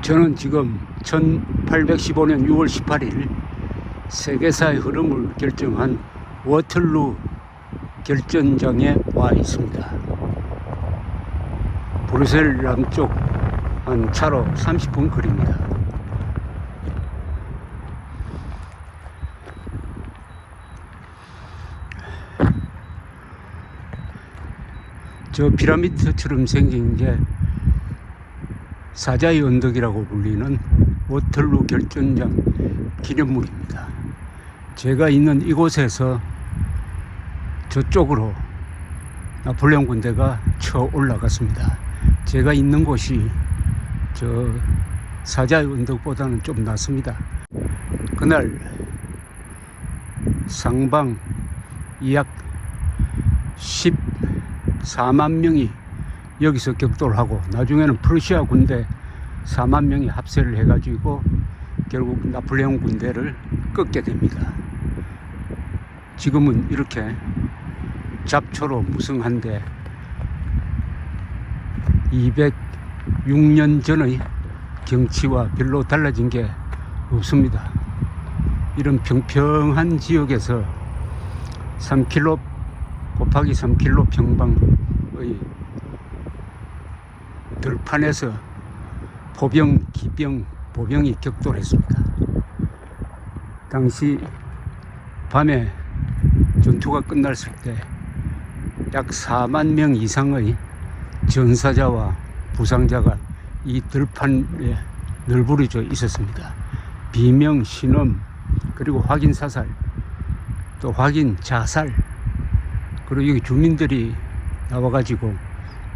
저는 지금 1815년 6월 18일 세계사의 흐름을 결정한 워털루 결전장에 와 있습니다. 브뤼셀 남쪽 한 차로 30분 거리입니다. 저 피라미드처럼 생긴 게 사자의 언덕이라고 불리는 워털루 결전장 기념물입니다. 제가 있는 이곳에서 저쪽으로 나폴레옹 군대가 쳐 올라갔습니다. 제가 있는 곳이 저 사자의 언덕보다는 좀 낫습니다. 그날 상방 약 14만 명이 여기서 격돌을 하고 나중에는 프러시아 군대 4만 명이 합세를 해가지고 결국 나폴레옹 군대를 꺾게 됩니다. 지금은 이렇게 잡초로 무성한데 206년 전의 경치와 별로 달라진 게 없습니다. 이런 평평한 지역에서 3km 곱하기 3km 평방의 들판에서 포병, 기병, 보병이 격돌했습니다. 당시 밤에 전투가 끝났을 때 약 4만 명 이상의 전사자와 부상자가 이 들판에 널브러져 있었습니다. 비명, 신음, 그리고 확인 사살, 또 확인 자살, 그리고 여기 주민들이 나와가지고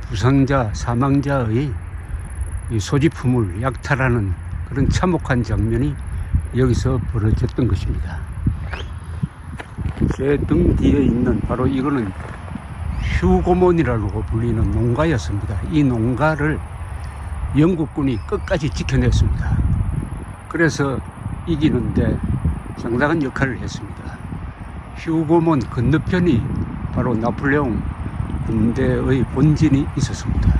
부상자, 사망자의 소지품을 약탈하는 그런 참혹한 장면이 여기서 벌어졌던 것입니다. 제 등 뒤에 있는 바로 이거는 휴고몬이라고 불리는 농가였습니다. 이 농가를 영국군이 끝까지 지켜냈습니다. 그래서 이기는데 상당한 역할을 했습니다. 휴고몬 건너편이 바로 나폴레옹 군대의 본진이 있었습니다.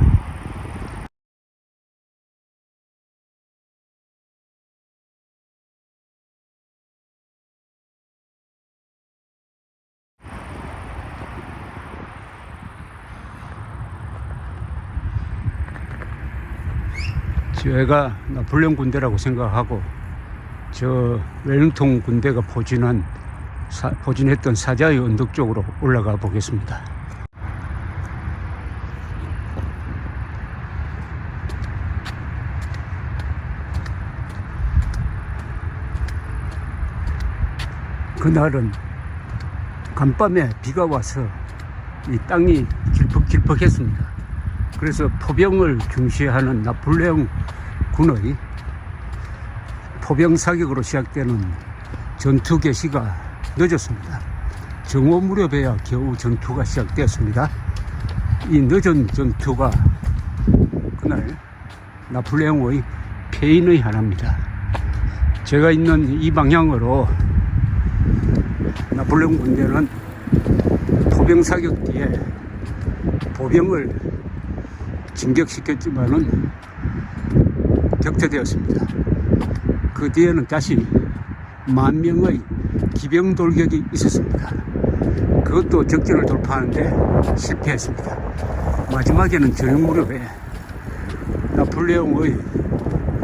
제가 나폴레옹 군대라고 생각하고 저 웰링턴 군대가 포진했던 사자의 언덕 쪽으로 올라가 보겠습니다. 그날은 간밤에 비가 와서 이 땅이 질퍽질퍽했습니다. 그래서 포병을 중시하는 나폴레옹 군의 포병 사격으로 시작되는 전투 개시가 늦었습니다. 정오 무렵에야 겨우 전투가 시작되었습니다. 이 늦은 전투가 그날 나폴레옹의 패인의 하나입니다. 제가 있는 이 방향으로 나폴레옹 군대는 포병 사격 뒤에 보병을 진격시켰지만은 격퇴되었습니다. 그 뒤에는 다시 10,000명의 기병 돌격이 있었습니다. 그것도 적진을 돌파하는데 실패했습니다. 마지막에는 저녁 무렵에 나폴레옹의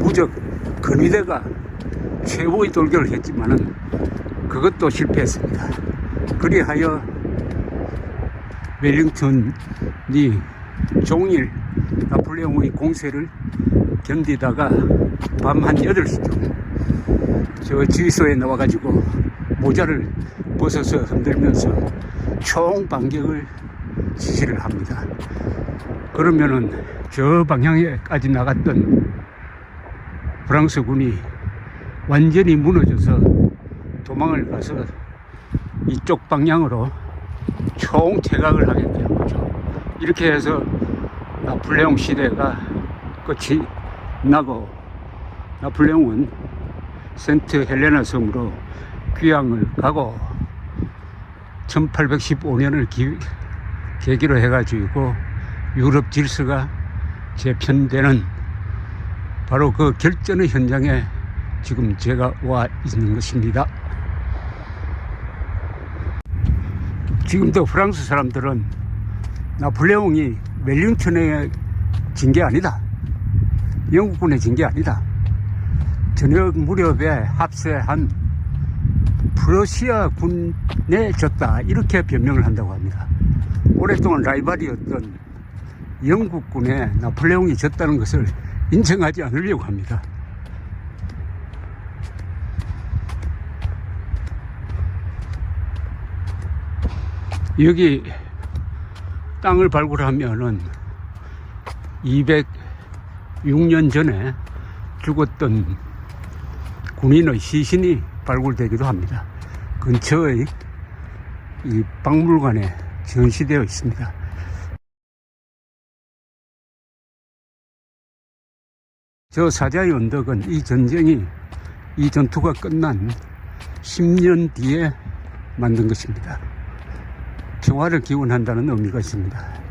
부적 근위대가 최후의 돌격을 했지만은 그것도 실패했습니다. 그리하여 웰링턴이 종일 나폴레옹의 공세를 견디다가 밤 한 8시쯤 저 지휘소에 나와가지고 모자를 벗어서 흔들면서 총 반격을 지시를 합니다. 그러면은 저 방향에까지 나갔던 프랑스군이 완전히 무너져서 도망을 가서 이쪽 방향으로 총 퇴각을 하게 된 거죠. 이렇게 해서 나폴레옹 시대가 끝이 나고 나폴레옹은 센트 헬레나 섬으로 귀향을 가고 1815년을 계기로 해가지고 유럽 질서가 재편되는 바로 그 결전의 현장에 지금 제가 와 있는 것입니다. 지금도 프랑스 사람들은 나폴레옹이 웰링턴에 진 게 아니다, 영국군에 진 게 아니다, 저녁 무렵에 합세한 프러시아 군에 졌다, 이렇게 변명을 한다고 합니다. 오랫동안 라이벌이었던 영국군에 나폴레옹이 졌다는 것을 인정하지 않으려고 합니다. 여기 땅을 발굴하면은 206년 전에 죽었던 군인의 시신이 발굴되기도 합니다. 근처의 이 박물관에 전시되어 있습니다. 저 사자의 언덕은 이 전투가 끝난 10년 뒤에 만든 것입니다. 평화를 기원한다는 의미가 있습니다.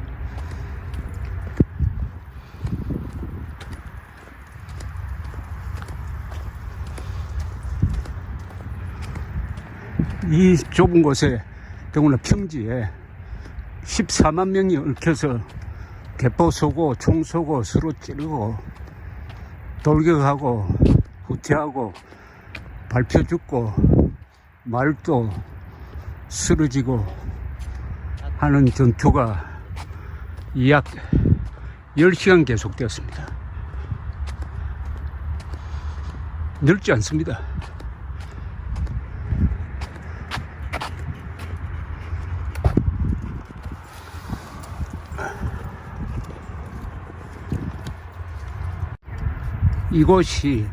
이 좁은 곳에, 더구나 평지에 14만 명이 얽혀서 대포 쏘고 총 쏘고 서로 찌르고 돌격하고 후퇴하고 밟혀 죽고 말도 쓰러지고 하는 전투가 약 10시간 계속되었습니다. 넓지 않습니다. 이곳이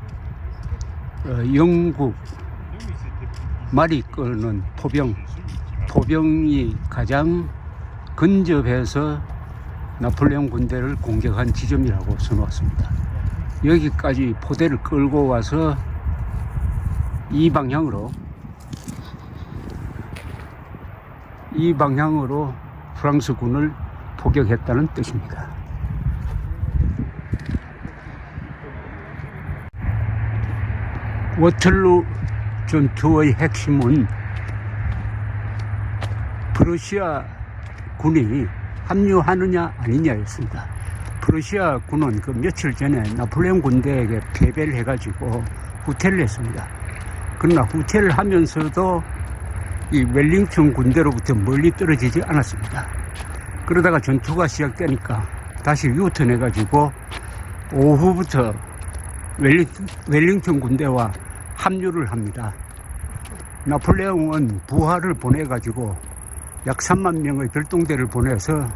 영국 말이 끄는 포병이 가장 근접해서 나폴레옹 군대를 공격한 지점이라고 써놓았습니다. 여기까지 포대를 끌고 와서 이 방향으로 프랑스 군을 포격했다는 뜻입니다. 워털루 전투의 핵심은 프러시아 군이 합류하느냐 아니냐였습니다. 프러시아 군은 그 며칠 전에 나폴레옹 군대에게 패배를 해가지고 후퇴를 했습니다. 그러나 후퇴를 하면서도 이 웰링턴 군대로부터 멀리 떨어지지 않았습니다. 그러다가 전투가 시작되니까 다시 유턴해가지고 오후부터 웰링턴 군대와 합류를 합니다. 나폴레옹은 부하를 보내가지고 약 3만 명의 별동대를 보내서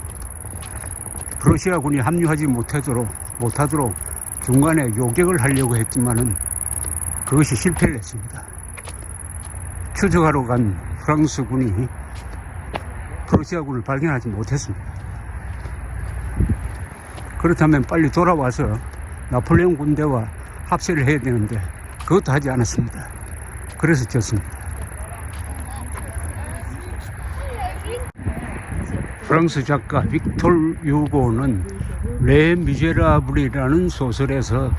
프러시아군이 합류하지 못하도록 중간에 요격을 하려고 했지만은 그것이 실패를 했습니다. 추적하러 간 프랑스군이 프러시아군을 발견하지 못했습니다. 그렇다면 빨리 돌아와서 나폴레옹 군대와 합세를 해야 되는데 그것도 하지 않았습니다. 그래서 졌습니다. 프랑스 작가 빅톨 유고는 레 미제라블이라는 소설에서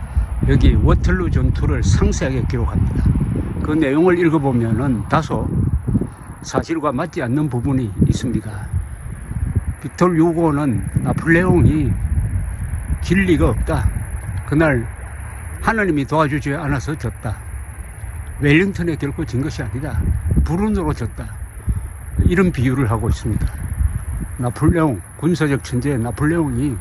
여기 워털루 전투를 상세하게 기록합니다. 그 내용을 읽어보면은 다소 사실과 맞지 않는 부분이 있습니다. 빅톨 유고는 나폴레옹이 질 리가 없다, 그날 하나님이 도와주지 않아서 졌다, 웰링턴에 결코 진 것이 아니다, 불운으로 졌다, 이런 비유를 하고 있습니다. 나폴레옹, 군사적 천재 나폴레옹이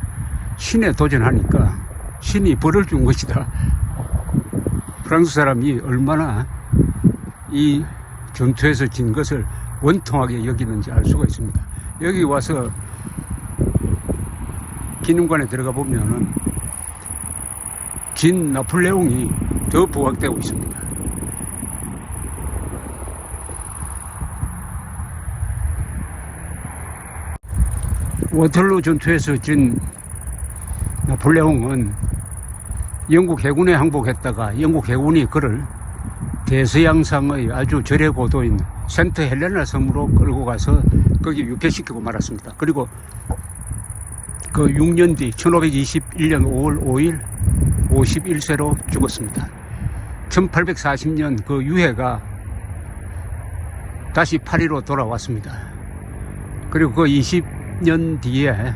신에 도전하니까 신이 벌을 준 것이다. 프랑스 사람이 얼마나 이 전투에서 진 것을 원통하게 여기는지 알 수가 있습니다. 여기 와서 기념관에 들어가 보면은 진 나폴레옹이 더 부각되고 있습니다. 워털루 전투에서 진 나폴레옹은 영국 해군에 항복했다가 영국 해군이 그를 대서양상의 아주 절의 고도인 센트 헬레나 섬으로 끌고 가서 거기 유폐시키고 말았습니다. 그리고 그 6년 뒤 1521년 5월 5일 51세로 죽었습니다. 1840년 그 유해가 다시 파리로 돌아왔습니다. 그리고 그 20년 뒤에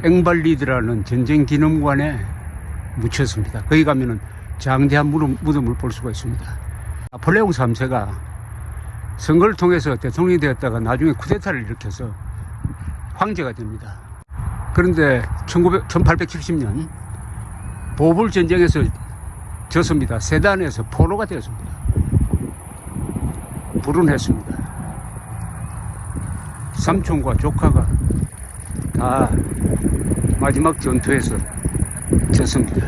앵발리드라는 전쟁기념관에 묻혔습니다. 거기 가면은 장대한 무덤을 볼 수가 있습니다. 나폴레옹 3세가 선거를 통해서 대통령이 되었다가 나중에 쿠데타를 일으켜서 황제가 됩니다. 그런데 1870년 보불 전쟁에서 졌습니다. 세단에서 포로가 되었습니다. 불운했습니다. 삼촌과 조카가 다 마지막 전투에서 졌습니다.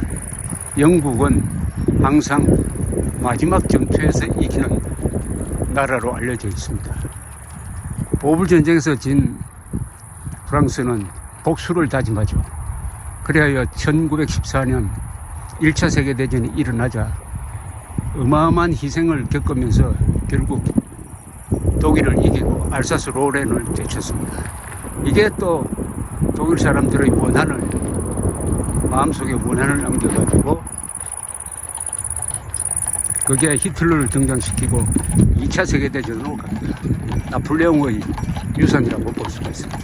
영국은 항상 마지막 전투에서 이기는 나라로 알려져 있습니다. 보불 전쟁에서 진 프랑스는 복수를 다짐하죠. 그래야 1914년 1차 세계대전이 일어나자 어마어마한 희생을 겪으면서 결국 독일을 이기고 알사스 로렌을 되쳤습니다. 이게 또 독일 사람들의 원한을, 마음속에 원한을 남겨가지고 그게 히틀러를 등장시키고 2차 세계대전으로 갑니다. 나폴레옹의 유산이라고 볼 수가 있습니다.